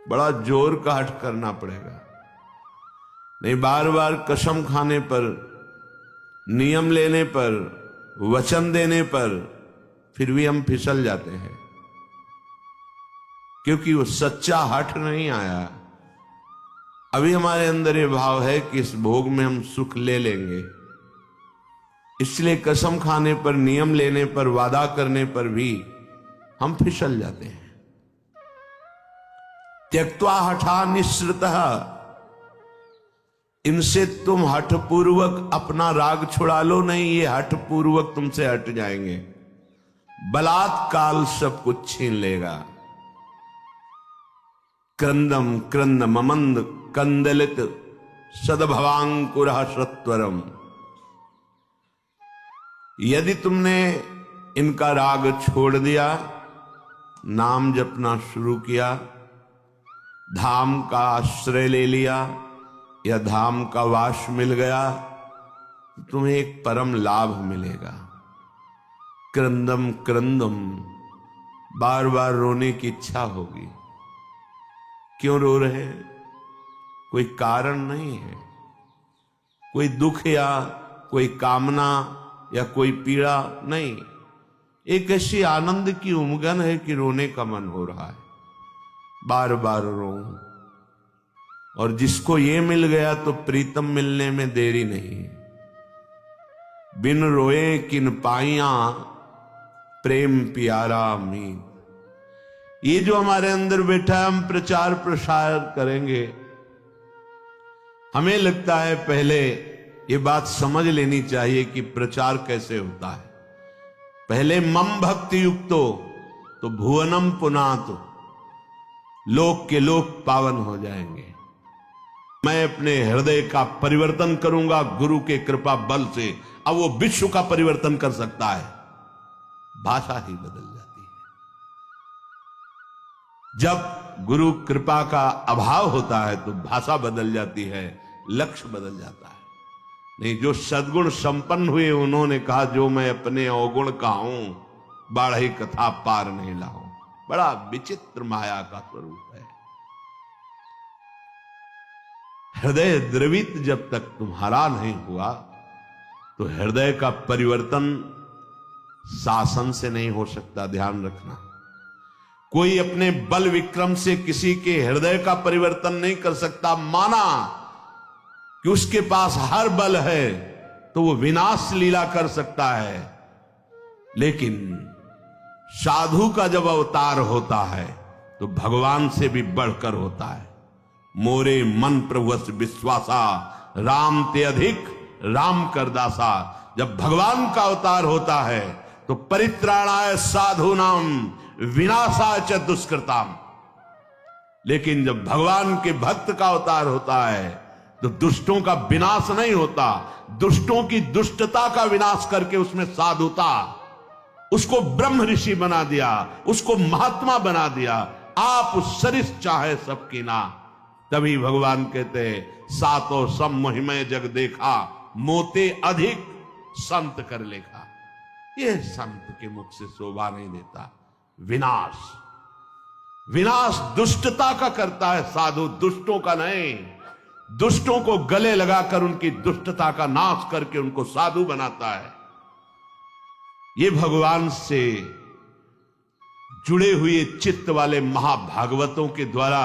बड़ा जोर का हट करना पड़ेगा। नहीं बार बार कसम खाने पर, नियम लेने पर, वचन देने पर फिर भी हम फिसल जाते हैं, क्योंकि वो सच्चा हठ नहीं आया। अभी हमारे अंदर ये भाव है कि इस भोग में हम सुख ले लेंगे, इसलिए कसम खाने पर, नियम लेने पर, वादा करने पर भी हम फिसल जाते हैं। त्यक्त्वा हठा निःसृतः, इनसे तुम हठपूर्वक अपना राग छुड़ा लो नहीं, ये हठपूर्वक तुमसे हट जाएंगे। बलात्काल सब कुछ छीन लेगा। क्रंदम क्रंद ममंद कंदलित सदभवांकुरः सत्वरम। यदि तुमने इनका राग छोड़ दिया, नाम जपना शुरू किया, धाम का आश्रय ले लिया या धाम का वास मिल गया, तो तुम्हें एक परम लाभ मिलेगा। क्रंदम क्रंदम, बार बार रोने की इच्छा होगी। क्यों रो रहे हैं? कोई कारण नहीं है, कोई दुख या कोई कामना या कोई पीड़ा नहीं, एक ऐसी आनंद की उमगन है कि रोने का मन हो रहा है। बार बार रो, और जिसको ये मिल गया तो प्रीतम मिलने में देरी नहीं। बिन रोए किन पाइया प्रेम प्यारा मीत। ये जो हमारे अंदर बैठा है, हम प्रचार प्रसार करेंगे, हमें लगता है पहले ये बात समझ लेनी चाहिए कि प्रचार कैसे होता है। पहले मम भक्ति युक्तो तो भुवनम पुनातु, लोक के लोक पावन हो जाएंगे। मैं अपने हृदय का परिवर्तन करूंगा गुरु के कृपा बल से। अब वो विश्व का परिवर्तन कर सकता है, भाषा ही बदल जाती है। जब गुरु कृपा का अभाव होता है तो भाषा बदल जाती है, लक्ष्य बदल जाता है। नहीं, जो सद्गुण संपन्न हुए उन्होंने कहा, जो मैं अपने अवगुण का हूं, बाढ़ी कथा पार नहीं लाऊं। बड़ा विचित्र माया का स्वरूप है। हृदय द्रवित जब तक तुम्हारा नहीं हुआ तो हृदय का परिवर्तन शासन से नहीं हो सकता। ध्यान रखना, कोई अपने बल विक्रम से किसी के हृदय का परिवर्तन नहीं कर सकता। माना कि उसके पास हर बल है तो वो विनाश लीला कर सकता है, लेकिन साधु का जब अवतार होता है तो भगवान से भी बढ़कर होता है। मोरे मन प्रभुवस विश्वासा, राम ते अधिक राम करदासा। जब भगवान का अवतार होता है तो परित्राणाय साधूनाम विनाशाय च दुष्कृताम। लेकिन जब भगवान के भक्त का अवतार होता है तो दुष्टों का विनाश नहीं होता, दुष्टों की दुष्टता का विनाश करके उसमें साधुता, उसको ब्रह्म ऋषि बना दिया, उसको महात्मा बना दिया। आप सरिस चाहे सबकी ना। तभी भगवान कहते सातो सम मोहिमय जग देखा, मोते अधिक संत कर लेखा। ये संत के मुख से शोभा नहीं देता। विनाश, विनाश दुष्टता का करता है साधु, दुष्टों का नहीं। दुष्टों को गले लगाकर उनकी दुष्टता का नाश करके उनको साधु बनाता है। ये भगवान से जुड़े हुए चित्त वाले महाभागवतों के द्वारा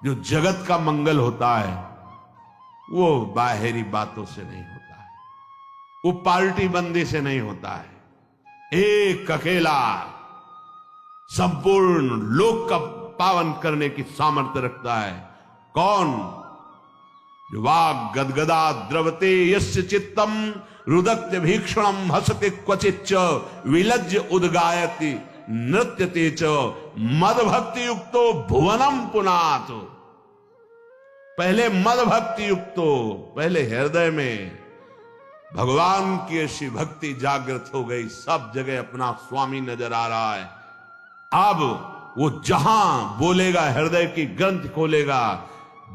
जो जगत का मंगल होता है, वो बाहरी बातों से नहीं होता है, वो पार्टी बंदी से नहीं होता है। एक अकेला संपूर्ण लोक का पावन करने की सामर्थ्य रखता है। कौन? जो वाग गदगदा द्रवते यस्य चित्तम रुदत्य भीक्षणम हसते क्वचिच्च विलज्ज उद्गायति नृत्यते च मद भक्ति युक्तो भुवनम पुनात। पहले मद भक्ति युक्तो, पहले हृदय में भगवान की ऐसी भक्ति जागृत हो गई, सब जगह अपना स्वामी नजर आ रहा है। अब वो जहां बोलेगा, हृदय की ग्रंथ खोलेगा,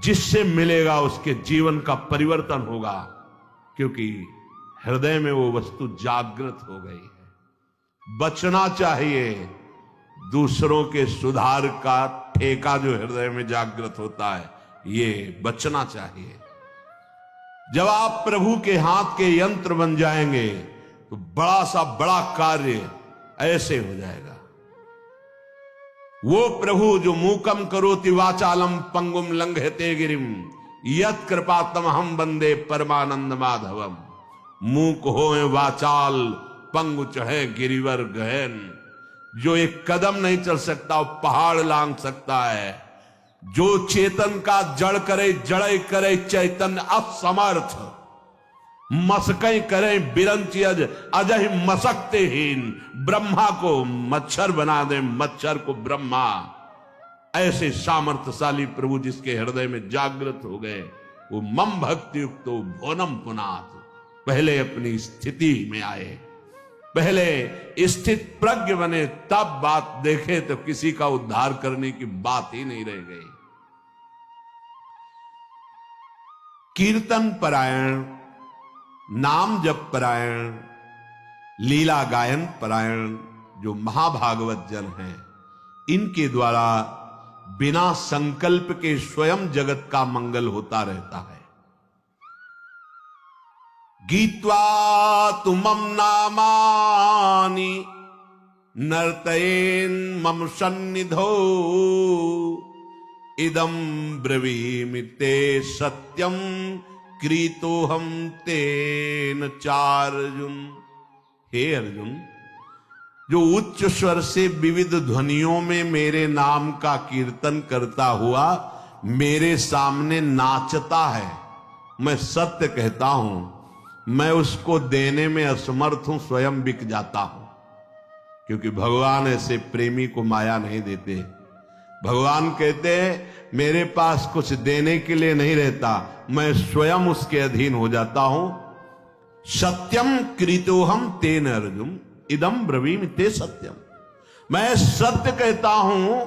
जिससे मिलेगा उसके जीवन का परिवर्तन होगा, क्योंकि हृदय में वो वस्तु जागृत हो गई है। बचना चाहिए, दूसरों के सुधार का ठेका जो हृदय में जागृत होता है, ये बचना चाहिए। जब आप प्रभु के हाथ के यंत्र बन जाएंगे तो बड़ा सा बड़ा कार्य ऐसे हो जाएगा। वो प्रभु जो मूकम करोति वाचालम पंगुम लंघयते गिरिम यत् कृपातम हम वंदे परमानंद माधवम। मूक होए वाचाल पंगु चढ़े गिरिवर गहन। जो एक कदम नहीं चल सकता वो पहाड़ लांग सकता है। जो चेतन का जड़ करे जड़े करे चैतन्य असमर्थ। मसकई करे बिरंची अजय मसकते हीन। ब्रह्मा को मच्छर बना दे मच्छर को ब्रह्मा। ऐसे सामर्थ्यशाली प्रभु जिसके हृदय में जागृत हो गए, वो मम भक्ति युक्त भोनम पुनाथ। पहले अपनी स्थिति में आए, पहले स्थित प्रज्ञ बने, तब बात देखे तो किसी का उद्धार करने की बात ही नहीं रह गई। कीर्तन परायण, नाम जप परायण, लीला गायन परायण जो महाभागवत जन हैं, इनके द्वारा बिना संकल्प के स्वयं जगत का मंगल होता रहता है। गीत्वा तुमम नामानि नर्तयेन मम सन्निधौ इदं ब्रवीमि ते सत्यम क्रीतोहम तेन चार्जुन। हे अर्जुन, जो उच्च स्वर से विविध ध्वनियों में मेरे नाम का कीर्तन करता हुआ मेरे सामने नाचता है, मैं सत्य कहता हूं, मैं उसको देने में असमर्थ हूं, स्वयं बिक जाता हूं। क्योंकि भगवान ऐसे प्रेमी को माया नहीं देते। भगवान कहते हैं मेरे पास कुछ देने के लिए नहीं रहता, मैं स्वयं उसके अधीन हो जाता हूं। सत्यम कृतोहम तेन अर्जुन इदम ब्रवीमि ते सत्यम। मैं सत्य कहता हूं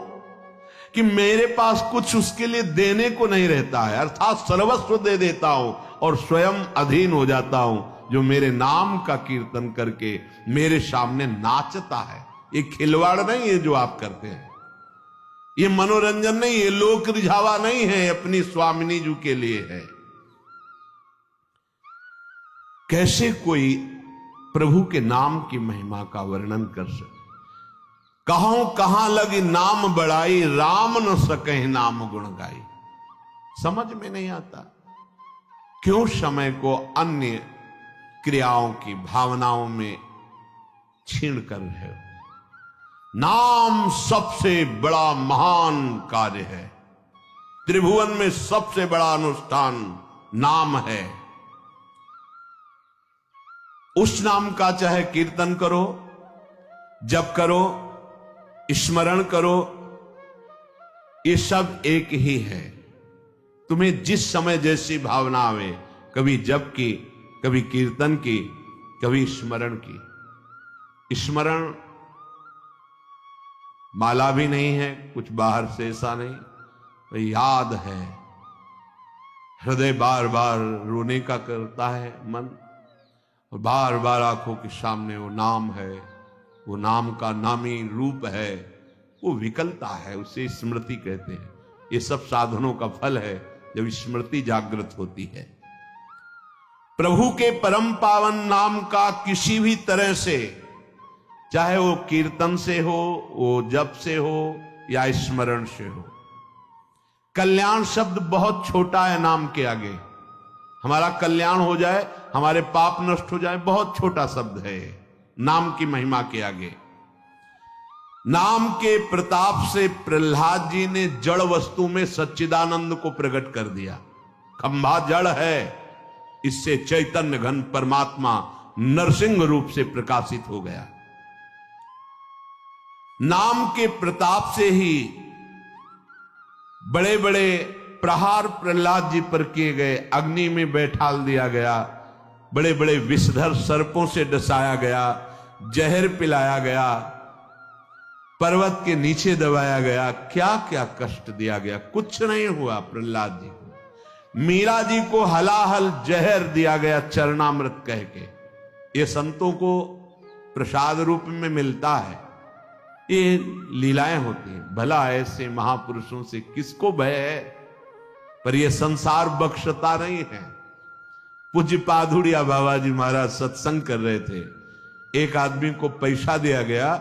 कि मेरे पास कुछ उसके लिए देने को नहीं रहता है, अर्थात सर्वस्व दे देता हूं और स्वयं अधीन हो जाता हूं। जो मेरे नाम का कीर्तन करके मेरे सामने नाचता है। ये खिलवाड़ नहीं है जो आप करते हैं, ये मनोरंजन नहीं है, लोक रिझावा नहीं है, अपनी स्वामिनी जी के लिए है। कैसे कोई प्रभु के नाम की महिमा का वर्णन कर सके। कहां लगी नाम बढ़ाई, राम न सके नाम गुण गाई। समझ में नहीं आता क्यों समय को अन्य क्रियाओं की भावनाओं में छीन कर रहे हो। नाम सबसे बड़ा महान कार्य है। त्रिभुवन में सबसे बड़ा अनुष्ठान नाम है। उस नाम का चाहे कीर्तन करो, जप करो, स्मरण करो, ये सब एक ही है। तुम्हें जिस समय जैसी भावना आवे, कभी जप की, कभी कीर्तन की, कभी स्मरण की। स्मरण माला भी नहीं है, कुछ बाहर से ऐसा नहीं, याद है। हृदय बार बार रोने का करता है मन, और बार बार आंखों के सामने वो नाम है, वो नाम का नामी रूप है, वो विकलता है, उसे स्मृति कहते हैं। ये सब साधनों का फल है जब स्मृति जागृत होती है। प्रभु के परम पावन नाम का किसी भी तरह से, चाहे वो कीर्तन से हो, वो जप से हो या स्मरण से हो। कल्याण शब्द बहुत छोटा है नाम के आगे। हमारा कल्याण हो जाए, हमारे पाप नष्ट हो जाए, बहुत छोटा शब्द है नाम की महिमा के आगे। नाम के प्रताप से प्रहलाद जी ने जड़ वस्तु में सच्चिदानंद को प्रकट कर दिया। खंभा जड़ है, इससे चैतन्य घन परमात्मा नरसिंह रूप से प्रकाशित हो गया। नाम के प्रताप से ही बड़े बड़े प्रहार प्रहलाद जी पर किए गए, अग्नि में बैठाल दिया गया, बड़े बड़े विषधर सर्पों से डसाया गया, जहर पिलाया गया, पर्वत के नीचे दबाया गया, क्या क्या कष्ट दिया गया, कुछ नहीं हुआ प्रहलाद जी को। मीरा जी को हलाहल जहर दिया गया चरणामृत कह के। ये संतों को प्रसाद रूप में मिलता है। ये लीलाएं होती हैं। भला ऐसे महापुरुषों से किसको भय है, पर यह संसार बख्शता नहीं है। पूज्य पाधुड़िया बाबा जी महाराज सत्संग कर रहे थे, एक आदमी को पैसा दिया गया,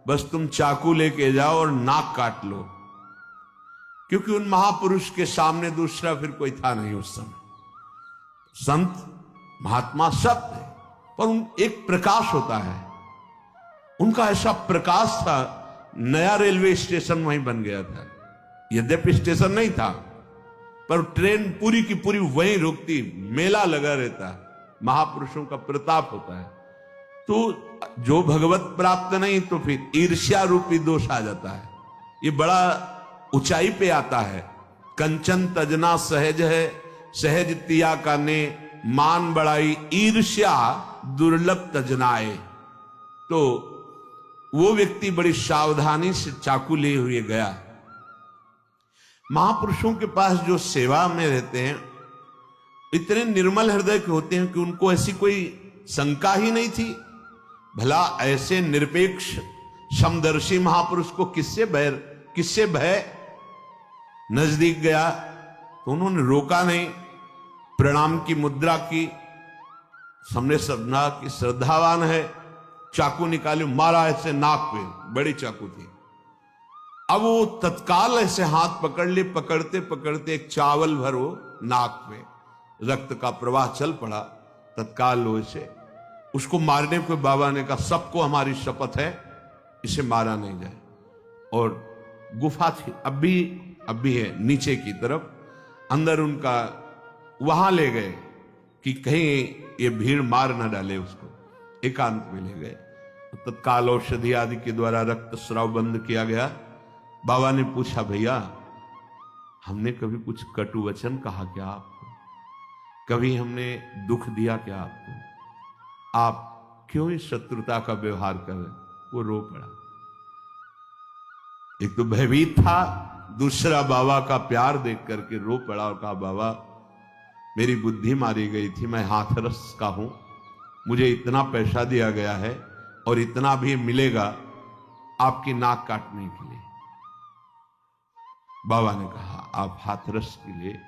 बस तुम चाकू लेके जाओ और नाक काट लो, क्योंकि उन महापुरुष के सामने दूसरा फिर कोई था नहीं उस समय। संत महात्मा सब थे, पर एक प्रकाश होता है, उनका ऐसा प्रकाश था। नया रेलवे स्टेशन वहीं बन गया था, यद्यपि स्टेशन नहीं था, पर ट्रेन पूरी की पूरी वहीं रुकती, मेला लगा रहता। महापुरुषों का प्रताप होता है। तो जो भगवत प्राप्त नहीं तो फिर ईर्ष्या रूपी दोष आ जाता है। ये बड़ा ऊंचाई पे आता है। कंचन तजना सहज है, सहज तिया का ने मान बढ़ाई, ईर्ष्या दुर्लभ तजनाए। तो वो व्यक्ति बड़ी सावधानी से चाकू लिए हुए गया। महापुरुषों के पास जो सेवा में रहते हैं इतने निर्मल हृदय के होते हैं कि उनको ऐसी कोई शंका ही नहीं थी। भला ऐसे निरपेक्ष समदर्शी महापुरुष को किससे भय। नजदीक गया तो उन्होंने रोका नहीं, प्रणाम की मुद्रा की, सामने समझा कि श्रद्धावान है, चाकू निकाली, मारा ऐसे नाक पे, बड़ी चाकू थी। अब वो तत्काल ऐसे हाथ पकड़ लिए, पकड़ते पकड़ते एक चावल भरो नाक पे, रक्त का प्रवाह चल पड़ा। तत्काल वो इसे उसको मारने को बाबा ने कहा, सबको हमारी शपथ है इसे मारा नहीं जाए। और गुफा थी, अब भी है नीचे की तरफ, अंदर उनका वहां ले गए कि कहीं ये भीड़ मार ना डाले उसको, एकांत में ले गए। तत्काल औषधि आदि के द्वारा रक्त स्राव बंद किया गया। बाबा ने पूछा, भैया हमने कभी कुछ कटु वचन कहा क्या आपको, कभी हमने दुख दिया क्या आपको, आप क्यों इस शत्रुता का व्यवहार कर रहे। वो रो पड़ा। एक तो भयभीत था, दूसरा बाबा का प्यार देख करके रो पड़ा और कहा, बाबा मेरी बुद्धि मारी गई थी, मैं हाथरस का हूं, मुझे इतना पैसा दिया गया है और इतना भी मिलेगा आपकी नाक काटने के लिए। बाबा ने कहा, आप हाथरस के लिए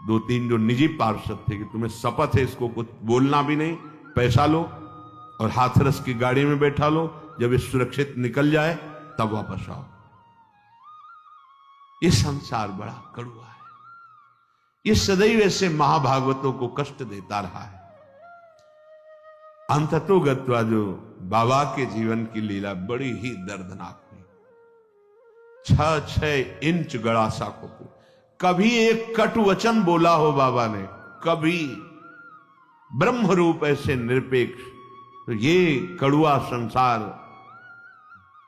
2-3 जो निजी पार्षद थे कि तुम्हें शपथ है इसको कुछ बोलना भी नहीं, पैसा लो और हाथरस की गाड़ी में बैठा लो, जब ये सुरक्षित निकल जाए तब वापस आओ। ये संसार बड़ा कड़वा है, ये सदैव ऐसे महाभागवतों को कष्ट देता रहा है। अंततोगत्वा जो बाबा के जीवन की लीला बड़ी ही दर्दनाक हुई। 6-6 इंच गड़ा सा को, कभी एक कटु वचन बोला हो बाबा ने, कभी ब्रह्म रूप ऐसे निरपेक्ष। तो ये कड़ुआ संसार,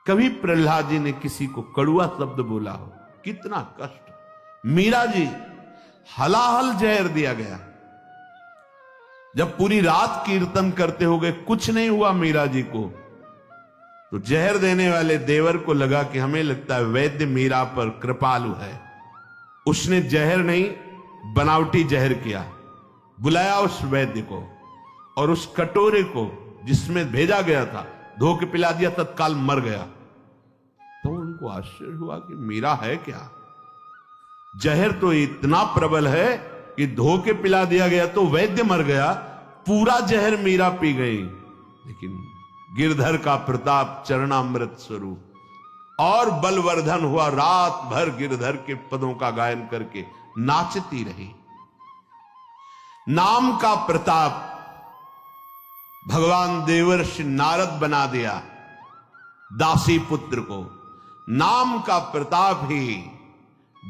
कभी प्रहलाद जी ने किसी को कड़ुआ शब्द बोला हो, कितना कष्ट। मीरा जी हलाहल जहर दिया गया, जब पूरी रात कीर्तन करते हो गए कुछ नहीं हुआ मीरा जी को, तो जहर देने वाले देवर को लगा कि हमें लगता है वैद्य मीरा पर कृपालु है, उसने जहर नहीं बनावटी जहर किया, बुलाया उस वैद्य को और उस कटोरे को जिसमें भेजा गया था धो के पिला दिया, तत्काल मर गया। तो उनको आश्चर्य हुआ कि मीरा है क्या, जहर तो इतना प्रबल है कि धो के पिला दिया गया तो वैद्य मर गया, पूरा जहर मीरा पी गई। लेकिन गिरधर का प्रताप चरणामृत स्वरूप और बलवर्धन हुआ, रात भर गिरधर के पदों का गायन करके नाचती रही। नाम का प्रताप भगवान देवर्षि नारद बना दिया दासी पुत्र को, नाम का प्रताप ही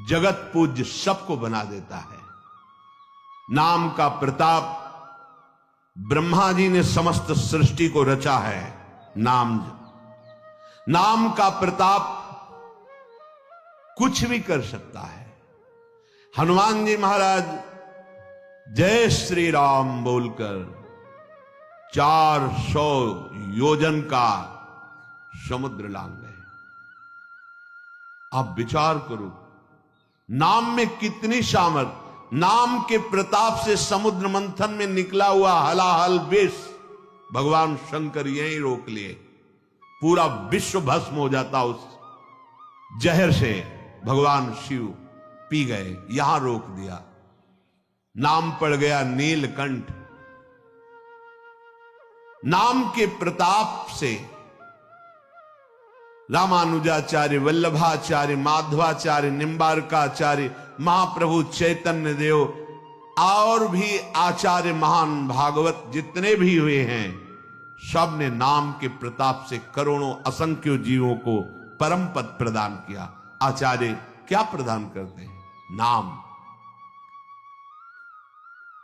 जगत पूज्य सबको बना देता है। नाम का प्रताप ब्रह्मा जी ने समस्त सृष्टि को रचा है, नाम का प्रताप कुछ भी कर सकता है। हनुमान जी महाराज जय श्री राम बोलकर 400 योजन का समुद्र लांग गए। आप विचार करो, नाम में कितनी सामर्थ। नाम के प्रताप से समुद्र मंथन में निकला हुआ हलाहल विष भगवान शंकर यहीं रोक लिए। पूरा विश्व भस्म हो जाता उस जहर से। भगवान शिव पी गए, यहां रोक दिया। नाम पड़ गया नीलकंठ। नाम के प्रताप से रामानुजाचार्य, वल्लभाचार्य, माधवाचार्य, निम्बारकाचार्य, महाप्रभु चैतन्य देव और भी आचार्य महान भागवत जितने भी हुए हैं, सब ने नाम के प्रताप से करोड़ों असंख्य जीवों को परम पद प्रदान किया। आचार्य क्या प्रदान करते हैं? नाम।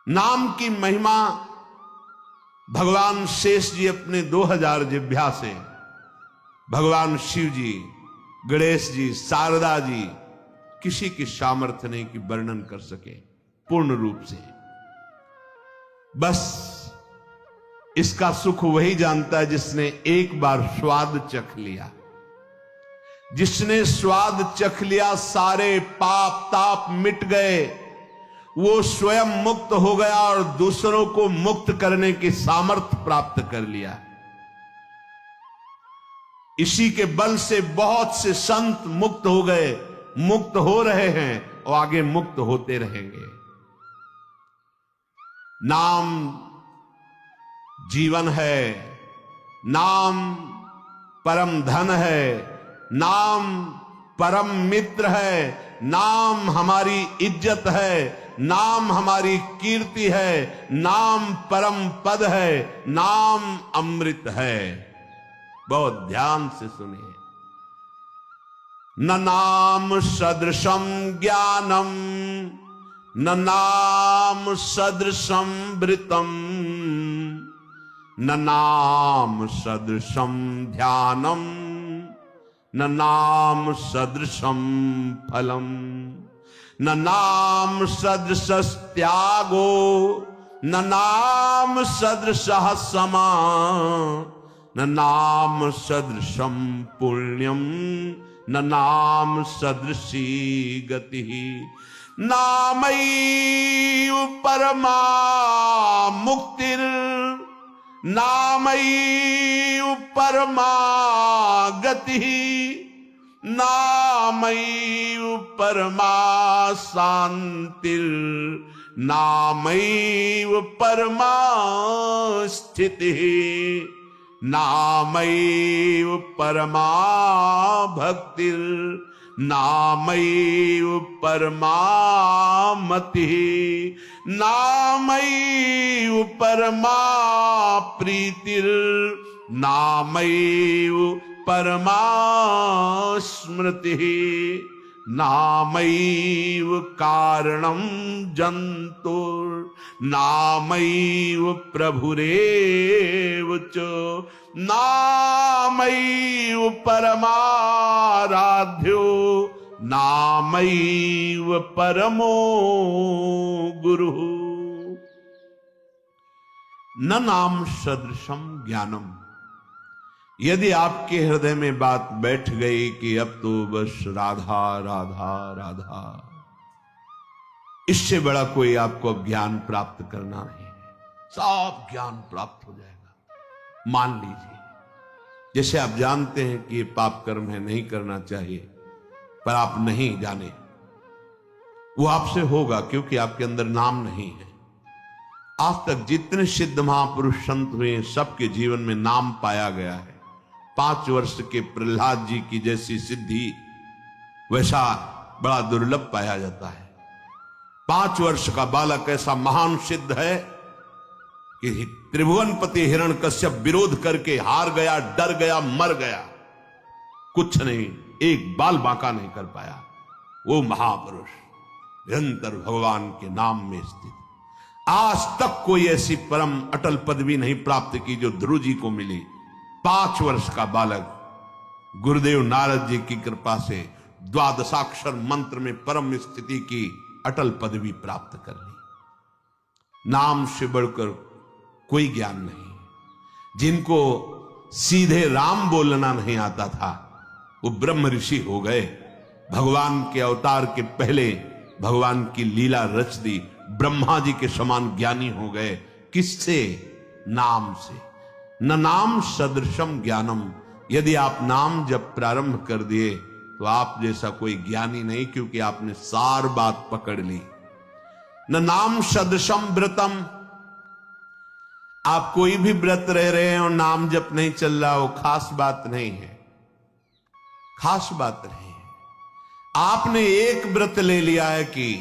नाम की महिमा भगवान शेष जी अपने 2000 जिह्वा से, भगवान शिव जी, गणेश जी, शारदा जी, किसी की सामर्थ्य नहीं कि वर्णन कर सके पूर्ण रूप से। बस इसका सुख वही जानता है जिसने एक बार स्वाद चख लिया। जिसने स्वाद चख लिया, सारे पाप ताप मिट गए, वो स्वयं मुक्त हो गया और दूसरों को मुक्त करने की सामर्थ्य प्राप्त कर लिया। इसी के बल से बहुत से संत मुक्त हो गए, मुक्त हो रहे हैं और आगे मुक्त होते रहेंगे। नाम जीवन है, नाम परम धन है, नाम परम मित्र है, नाम हमारी इज्जत है, नाम हमारी कीर्ति है, नाम परम पद है, नाम अमृत है। बहुत ध्यान से सुनिए। न नाम सदृशम ज्ञानम, न नाम सदृशम वृतम, न नाम सदृशम ध्यानम, न नाम सदृशम फलम, न नाम सदृश त्यागो, न नाम सदृश समा, न नाम सदृशम पुण्यम, न नाम सदृशी गति। नामैव परमा मुक्तिर, नामैव परमा गति, नामैव परमा शांतिर, नामैव परमा स्थिति, नामैव परमा भक्तिर, नामैव परमा मतिः, नामैव परमा प्रीतिर, नामैव परमा स्मृतिः, नामैव कारणं जन्तुर्, नामैव प्रभुरेव च, नामैव परमाराध्यो, नामैव परमो गुरुः। न नाम सदृशम ज्ञानम। यदि आपके हृदय में बात बैठ गई कि अब तो बस राधा राधा राधा, इससे बड़ा कोई आपको ज्ञान प्राप्त करना नहीं है, सब ज्ञान प्राप्त हो जाएगा। मान लीजिए, जैसे आप जानते हैं कि ये पाप कर्म है, नहीं करना चाहिए, पर आप नहीं जाने, वो आपसे होगा क्योंकि आपके अंदर नाम नहीं है। आज तक जितने सिद्ध महापुरुष संत हुए, सबके जीवन में नाम पाया गया है। 5 वर्ष के प्रहलाद जी की जैसी सिद्धि वैसा बड़ा दुर्लभ पाया जाता है। 5 वर्ष का बालक ऐसा महान सिद्ध है कि त्रिभुवनपति हिरण्यकश्यप विरोध करके हार गया, डर गया, मर गया, कुछ नहीं, एक बाल बांका नहीं कर पाया। वो महापुरुष निरंतर भगवान के नाम में स्थित। आज तक कोई ऐसी परम अटल पदवी नहीं प्राप्त की जो ध्रुव जी को मिली। 5 वर्ष का बालक गुरुदेव नारद जी की कृपा से द्वादशाक्षर मंत्र में परम स्थिति की अटल पदवी प्राप्त कर ली। नाम से बढ़कर कोई ज्ञान नहीं। जिनको सीधे राम बोलना नहीं आता था, वो ब्रह्म ऋषि हो गए। भगवान के अवतार के पहले भगवान की लीला रच दी, ब्रह्मा जी के समान ज्ञानी हो गए। किससे? नाम से। न नाम सदृशम ज्ञानम, यदि आप नाम जब प्रारंभ कर दिए तो आप जैसा कोई ज्ञानी नहीं, क्योंकि आपने सार बात पकड़ ली। न नाम सदृशम व्रतम, आप कोई भी व्रत रह रहे हैं और नाम जप नहीं चल रहा, वो खास बात नहीं है, खास बात नहीं है। आपने एक व्रत ले लिया है कि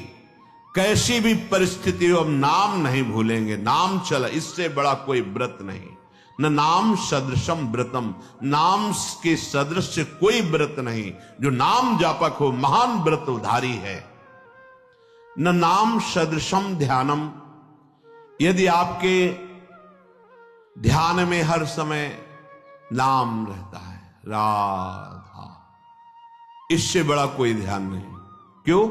कैसी भी परिस्थिति हो हम नाम नहीं भूलेंगे, नाम चला, इससे बड़ा कोई व्रत नहीं। न नाम सदृशम व्रतम, नाम के सदृश कोई व्रत नहीं। जो नाम जापक हो महान व्रत उधारी है। न नाम सदृशम ध्यानम, यदि आपके ध्यान में हर समय नाम रहता है, राधा, इससे बड़ा कोई ध्यान नहीं। क्यों?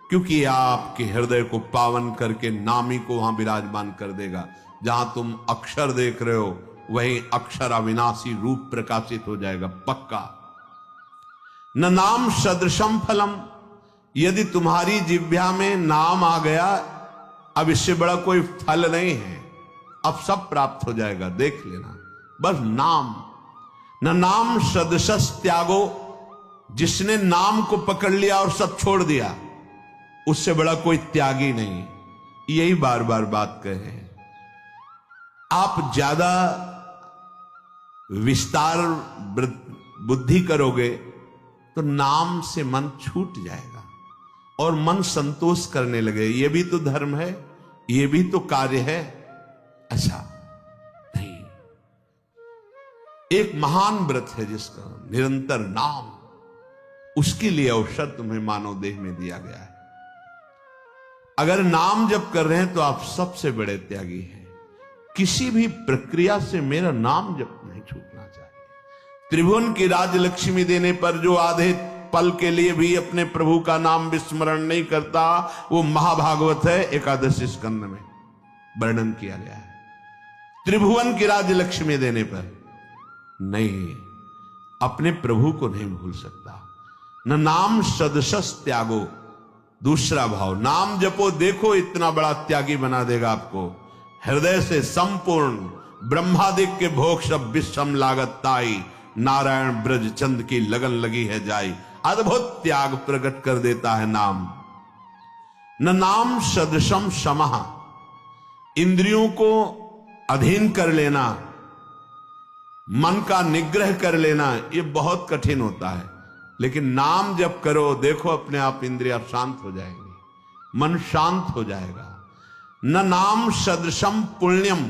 क्योंकि आपके हृदय को पावन करके नामी को वहां विराजमान कर देगा। जहां तुम अक्षर देख रहे हो वहीं अक्षर अविनाशी रूप प्रकाशित हो जाएगा, पक्का। न नाम सदृशम फलम, यदि तुम्हारी जिह्वा में नाम आ गया, अब इससे बड़ा कोई फल नहीं है, अब सब प्राप्त हो जाएगा, देख लेना, बस नाम। न नाम सदृशस त्यागो, जिसने नाम को पकड़ लिया और सब छोड़ दिया, उससे बड़ा कोई त्यागी नहीं। यही बार बार बात कहे। आप ज्यादा विस्तार बुद्धि करोगे तो नाम से मन छूट जाएगा और मन संतोष करने लगे, ये भी तो धर्म है, ये भी तो कार्य है, ऐसा नहीं। एक महान व्रत है जिसका निरंतर नाम, उसके लिए औषध तुम्हें मानव देह में दिया गया है। अगर नाम जप कर रहे हैं तो आप सबसे बड़े त्यागी हैं। किसी भी प्रक्रिया से मेरा नाम जप नहीं छूटना चाहिए। त्रिभुवन की राजलक्ष्मी देने पर जो आधे पल के लिए भी अपने प्रभु का नाम विस्मरण नहीं करता, वो महाभागवत है, एकादश स्कंद में वर्णन किया गया है। त्रिभुवन की राजलक्ष्मी देने पर नहीं, अपने प्रभु को नहीं भूल सकता। न नाम सदृशस त्यागो, दूसरा भाव, नाम जपो, देखो इतना बड़ा त्यागी बना देगा आपको। हृदय से संपूर्ण ब्रह्मादिक के भोग सब विषम लागत ताई, नारायण ब्रज चंद की लगन लगी है जाई। अद्भुत त्याग प्रकट कर देता है नाम। न नाम सदृशम शमः, इंद्रियों को अधीन कर लेना, मन का निग्रह कर लेना, ये बहुत कठिन होता है। लेकिन नाम जब करो, देखो अपने आप इंद्रियां शांत हो जाएंगी, मन शांत हो जाएगा। न नाम सदृशम पुण्यम,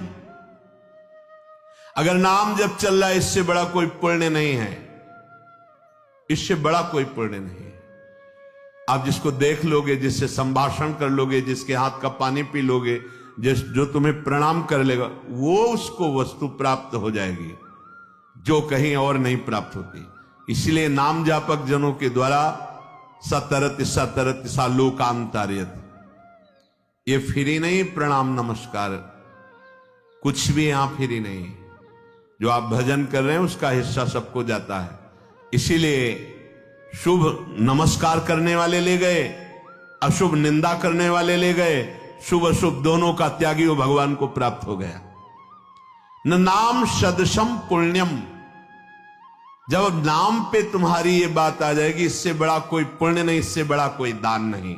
अगर नाम जब चल रहा है, इससे बड़ा कोई पुण्य नहीं है, इससे बड़ा कोई पुण्य नहीं है। आप जिसको देख लोगे, जिससे संभाषण कर लोगे, जिसके हाथ का पानी पी लोगे, जो तुम्हें प्रणाम कर लेगा, वो उसको वस्तु प्राप्त हो जाएगी जो कहीं और नहीं प्राप्त होती। इसलिए नाम जापक जनों के द्वारा सतरत सतरत सा लोकांतरियत, ये फ्री नहीं प्रणाम नमस्कार, कुछ भी यहां फ्री नहीं। जो आप भजन कर रहे हैं उसका हिस्सा सबको जाता है। इसीलिए शुभ नमस्कार करने वाले ले गए, अशुभ निंदा करने वाले ले गए, शुभ अशुभ दोनों का त्यागी वो भगवान को प्राप्त हो गया। न नाम सदृशम पुण्यम, जब नाम पे तुम्हारी ये बात आ जाएगी, इससे बड़ा कोई पुण्य नहीं, इससे बड़ा कोई दान नहीं।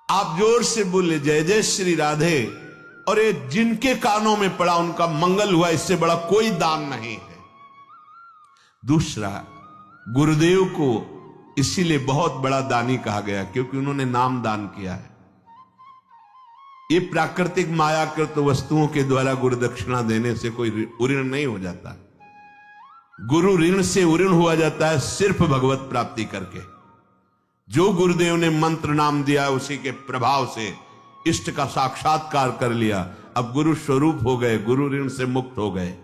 आप जोर से बोले जय जय श्री राधे, और ये जिनके कानों में पड़ा उनका मंगल हुआ, इससे बड़ा कोई दान नहीं है। दूसरा, गुरुदेव को इसीलिए बहुत बड़ा दानी कहा गया क्योंकि उन्होंने नाम दान किया है। ये प्राकृतिक मायाकृत वस्तुओं के द्वारा गुरु दक्षिणा देने से कोई उऋण नहीं हो जाता। गुरु ऋण से उऋण हुआ जाता है सिर्फ भगवत प्राप्ति करके। जो गुरुदेव ने मंत्र नाम दिया उसी के प्रभाव से इष्ट का साक्षात्कार कर लिया, अब गुरु स्वरूप हो गए, गुरु ऋण से मुक्त हो गए।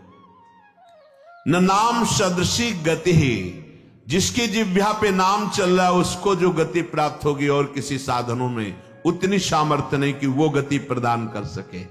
न नाम सदृशी गति ही, जिसकी जिह्वा पे नाम चल रहा है उसको जो गति प्राप्त होगी और किसी साधनों में उतनी सामर्थ्य नहीं कि वो गति प्रदान कर सके।